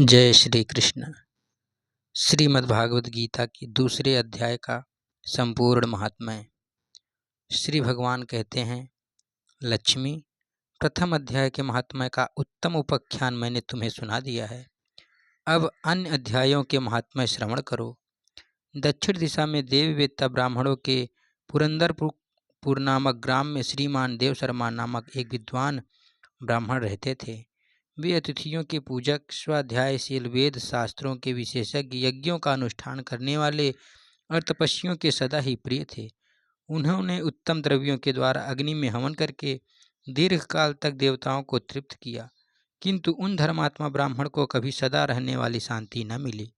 जय श्री कृष्ण। श्रीमद्भागवत गीता की दूसरे अध्याय का संपूर्ण महात्म्य। श्री भगवान कहते हैं, लक्ष्मी, प्रथम अध्याय के महात्म्य का उत्तम उपाख्यान मैंने तुम्हें सुना दिया है। अब अन्य अध्यायों के महात्म्य श्रवण करो। दक्षिण दिशा में देववेत्ता ब्राह्मणों के पुरंदरपुर नामक ग्राम में श्रीमान देवशर्मा नामक एक विद्वान ब्राह्मण रहते थे। वे अतिथियों के पूजक, स्वाध्यायशील, वेद शास्त्रों के विशेषज्ञ, यज्ञों का अनुष्ठान करने वाले और तपस्वियों के सदा ही प्रिय थे। उन्होंने उत्तम द्रव्यों के द्वारा अग्नि में हवन करके दीर्घकाल तक देवताओं को तृप्त किया, किंतु उन धर्मात्मा ब्राह्मण को कभी सदा रहने वाली शांति न मिली।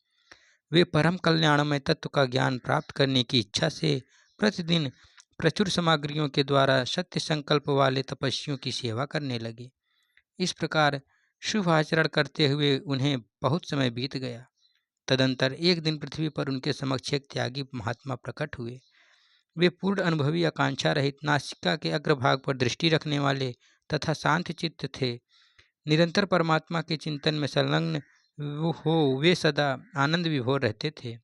वे परम कल्याणमय तत्व का ज्ञान प्राप्त करने की इच्छा से प्रतिदिन प्रचुर सामग्रियों के द्वारा सत्य संकल्प वाले तपस्वियों की सेवा करने लगे। इस प्रकार शुभ आचरण करते हुए उन्हें बहुत समय बीत गया। तदंतर एक दिन पृथ्वी पर उनके समक्ष एक त्यागी महात्मा प्रकट हुए। वे पूर्ण अनुभवी, आकांक्षा रहित, नासिका के अग्रभाग पर दृष्टि रखने वाले तथा शांत चित्त थे। निरंतर परमात्मा के चिंतन में संलग्न हो वे सदा आनंद विभोर रहते थे।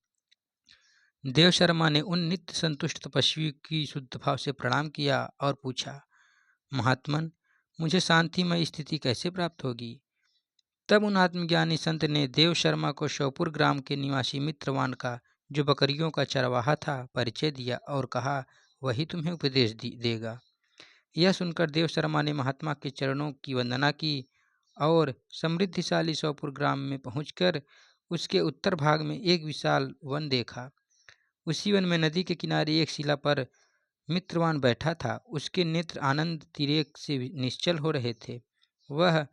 देवशर्मा ने उन नित्य संतुष्ट तपस्वी की शुद्ध भाव से प्रणाम किया और पूछा, महात्मन, मुझे शांतिमय स्थिति कैसे प्राप्त होगी? तब उन आत्मज्ञानी संत ने देव शर्मा को श्योपुर ग्राम के निवासी मित्रवान का, जो बकरियों का चरवाहा था, परिचय दिया और कहा, वही तुम्हें उपदेश देगा। यह सुनकर देव शर्मा ने महात्मा के चरणों की वंदना की और समृद्धिशाली श्योपुर ग्राम में पहुंचकर उसके उत्तर भाग में एक विशाल वन देखा। उसी वन में नदी के किनारे एक शिला पर मित्रवान बैठा था। उसके नेत्र आनंद तिरेक से निश्चल हो रहे थे। वह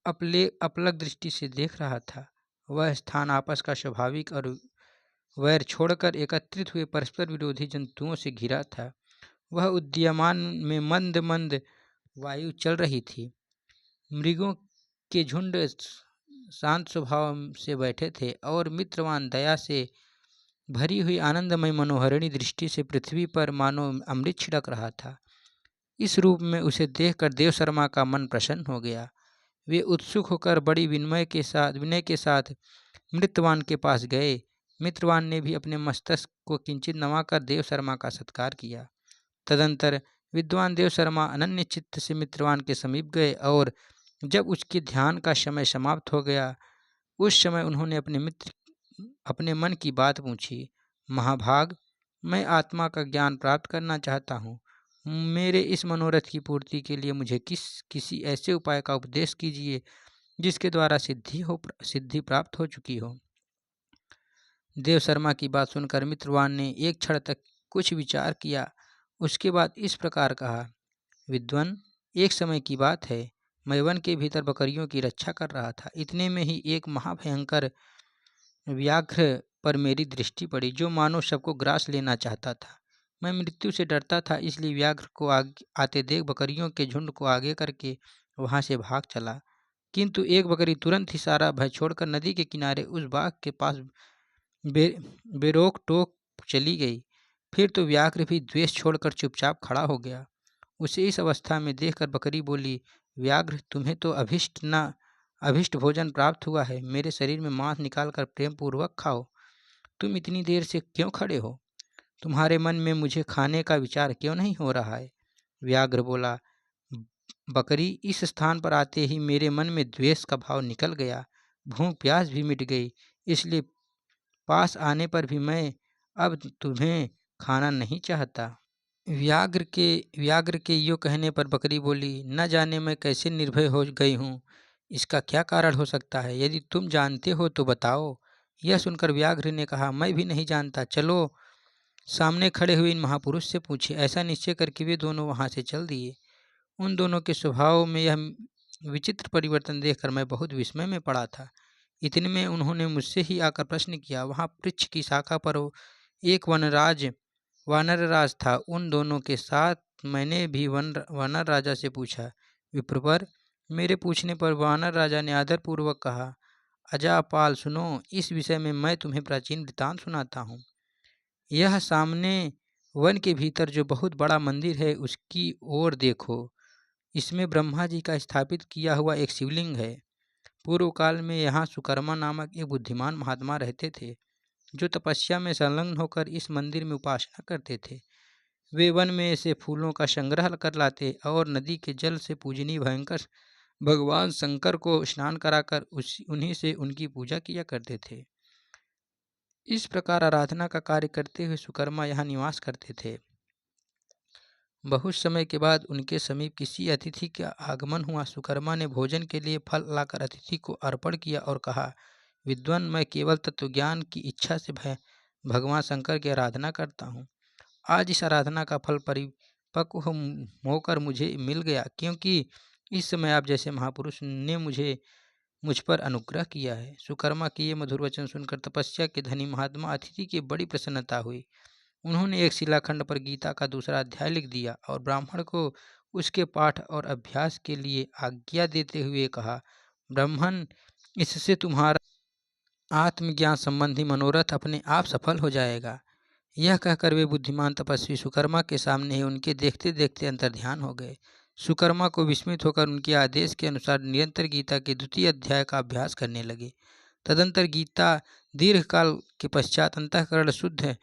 अपलक दृष्टि से देख रहा था। वह स्थान आपस का स्वाभाविक और वैर छोड़कर एकत्रित हुए परस्पर विरोधी जंतुओं से घिरा था। वह उद्यमान में मंद मंद वायु चल रही थी। मृगों के झुंड शांत स्वभाव से बैठे थे और मित्रवान दया से भरी हुई आनंदमय मनोहरिणी दृष्टि से पृथ्वी पर मानो अमृत छिड़क रहा था। इस रूप में उसे देखकर देव शर्मा का मन प्रसन्न हो गया। वे उत्सुक होकर बड़ी विनय के साथ मृतवान के पास गए। मित्रवान ने भी अपने मस्तक को किंचित नवाकर देव शर्मा का सत्कार किया। तदंतर विद्वान देव शर्मा अनन्य चित्त से मित्रवान के समीप गए और जब उसके ध्यान का समय समाप्त हो गया, उस समय उन्होंने अपने मन की बात पूछी। महाभाग, मैं आत्मा का ज्ञान प्राप्त करना चाहता हूँ। मेरे इस मनोरथ की पूर्ति के लिए मुझे किसी ऐसे उपाय का उपदेश कीजिए जिसके द्वारा सिद्धि प्राप्त हो चुकी हो। देव शर्मा की बात सुनकर मित्रवान ने एक क्षण तक कुछ विचार किया। उसके बाद इस प्रकार कहा, विद्वान, एक समय की बात है, मैं वन के भीतर बकरियों की रक्षा कर रहा था। इतने में ही एक महाभयंकर व्याघ्र पर मेरी दृष्टि पड़ी, जो मानो सबको ग्रास लेना चाहता था। मैं मृत्यु से डरता था, इसलिए व्याघ्र को आते देख बकरियों के झुंड को आगे करके वहां से भाग चला। किंतु एक बकरी तुरंत ही सारा भय छोड़कर नदी के किनारे उस बाघ के पास बेरोक टोक चली गई। फिर तो व्याघ्र भी द्वेष छोड़कर चुपचाप खड़ा हो गया। उसे इस अवस्था में देखकर बकरी बोली, व्याघ्र, तुम्हें तो अभिष्ट भोजन प्राप्त हुआ है। मेरे शरीर में मांस निकालकर प्रेम पूर्वक खाओ। तुम इतनी देर से क्यों खड़े हो? तुम्हारे मन में मुझे खाने का विचार क्यों नहीं हो रहा है? व्याघ्र बोला, बकरी, इस स्थान पर आते ही मेरे मन में द्वेष का भाव निकल गया। भूख प्यास भी मिट गई, इसलिए पास आने पर भी मैं अब तुम्हें खाना नहीं चाहता। व्याघ्र के यो कहने पर बकरी बोली, न जाने मैं कैसे निर्भय हो गई हूँ। इसका क्या कारण हो सकता है? यदि तुम जानते हो तो बताओ। यह सुनकर व्याघ्र ने कहा, मैं भी नहीं जानता। चलो सामने खड़े हुए इन महापुरुष से पूछे। ऐसा निश्चय करके वे दोनों वहां से चल दिए। उन दोनों के स्वभाव में यह विचित्र परिवर्तन देखकर मैं बहुत विस्मय में पड़ा था। इतने में उन्होंने मुझसे ही आकर प्रश्न किया। वहां वृक्ष की शाखा पर एक वानर राज था। उन दोनों के साथ मैंने भी वानर राजा से पूछा। विप्रवर, मेरे पूछने पर वानर राजा ने आदरपूर्वक कहा, अजापाल, सुनो, इस विषय में मैं तुम्हें प्राचीन वृत्तांत सुनाता हूँ। यह सामने वन के भीतर जो बहुत बड़ा मंदिर है, उसकी ओर देखो। इसमें ब्रह्मा जी का स्थापित किया हुआ एक शिवलिंग है। पूर्व काल में यहाँ सुकर्मा नामक एक बुद्धिमान महात्मा रहते थे, जो तपस्या में संलग्न होकर इस मंदिर में उपासना करते थे। वे वन में से फूलों का संग्रह कर लाते और नदी के जल से पूजनीय भयंकर भगवान शंकर को स्नान कराकर उन्हीं से उनकी पूजा किया करते थे। इस प्रकार आराधना का कार्य करते हुए सुकर्मा यहाँ निवास करते थे। बहुत समय के बाद उनके समीप किसी अतिथि का आगमन हुआ। सुकर्मा ने भोजन के लिए फल लाकर अतिथि को अर्पण किया और कहा, विद्वान, मैं केवल तत्वज्ञान की इच्छा से भगवान शंकर की आराधना करता हूँ। आज इस आराधना का फल परिपक्व होकर मुझे मिल गया, क्योंकि इस समय आप जैसे महापुरुष ने मुझ पर अनुग्रह किया है। सुकर्मा के ये मधुर वचन सुनकर तपस्या के धनी महात्मा अतिथि की बड़ी प्रसन्नता हुई। उन्होंने एक शिलाखंड पर गीता का दूसरा अध्याय लिख दिया और ब्राह्मण को उसके पाठ और अभ्यास के लिए आज्ञा देते हुए कहा, ब्राह्मण, इससे तुम्हारा आत्मज्ञान संबंधी मनोरथ अपने आप सफल हो जाएगा। यह कहकर वे बुद्धिमान तपस्वी सुकर्मा के सामने ही उनके देखते देखते अंतर्ध्यान हो गए। सुकर्मा को विस्मित होकर उनके आदेश के अनुसार निरंतर गीता के द्वितीय अध्याय का अभ्यास करने लगे। तदंतर गीता दीर्घ काल के पश्चात अंतःकरण शुद्ध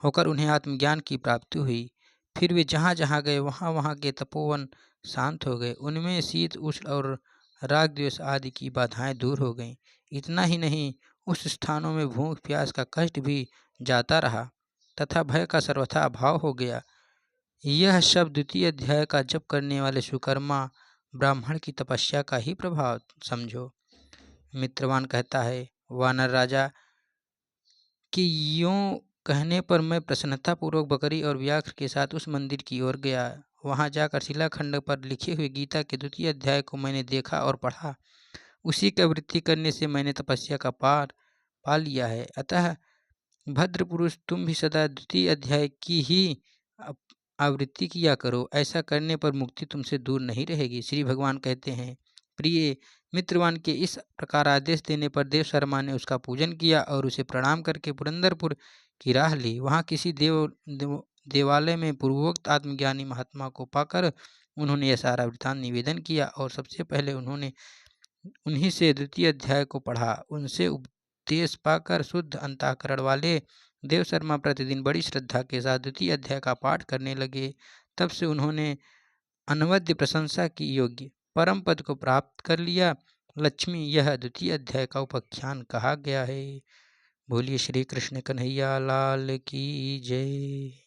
होकर उन्हें आत्मज्ञान की प्राप्ति हुई। फिर वे जहाँ जहाँ गए वहाँ वहाँ के तपोवन शांत हो गए। उनमें शीत उष्ण और राग द्वेष आदि की बाधाएं दूर हो गईं। इतना ही नहीं, उस स्थानों में भूख प्यास का कष्ट भी जाता रहा तथा भय का सर्वथा अभाव हो गया। यह सब द्वितीय अध्याय का जप करने वाले सुकर्मा ब्राह्मण की तपस्या का ही प्रभाव समझो। मित्रवान कहता है, वानर राजा, कि यूँ कहने पर मैं प्रसन्नतापूर्वक बकरी और व्याघ्र के साथ उस मंदिर की ओर गया। वहाँ जाकर शिलाखंड पर लिखे हुए गीता के द्वितीय अध्याय को मैंने देखा और पढ़ा। उसी की आवृत्ति करने से मैंने तपस्या का पार पा लिया है। अतः भद्र पुरुष, तुम भी सदा द्वितीय अध्याय की ही आवृत्ति किया करो। ऐसा करने पर मुक्ति तुमसे दूर नहीं रहेगी। श्री भगवान कहते हैं, प्रिय मित्रवान के इस प्रकार आदेश देने पर देव शर्मा ने उसका पूजन किया और उसे प्रणाम करके पुरंदरपुर की राह ली। वहाँ किसी देवालय में पूर्वोक्त आत्मज्ञानी महात्मा को पाकर उन्होंने यह सारा वृत्तांत निवेदन किया और सबसे पहले उन्होंने उन्हीं से द्वितीय अध्याय को पढ़ा। उनसे उपदेश पाकर शुद्ध अंतःकरण वाले देव शर्मा प्रतिदिन बड़ी श्रद्धा के साथ द्वितीय अध्याय का पाठ करने लगे। तब से उन्होंने अनवद्य प्रशंसा की योग्य परम पद को प्राप्त कर लिया। लक्ष्मी, यह द्वितीय अध्याय का उपाख्यान कहा गया है। बोलिए श्री कृष्ण कन्हैया लाल की जय।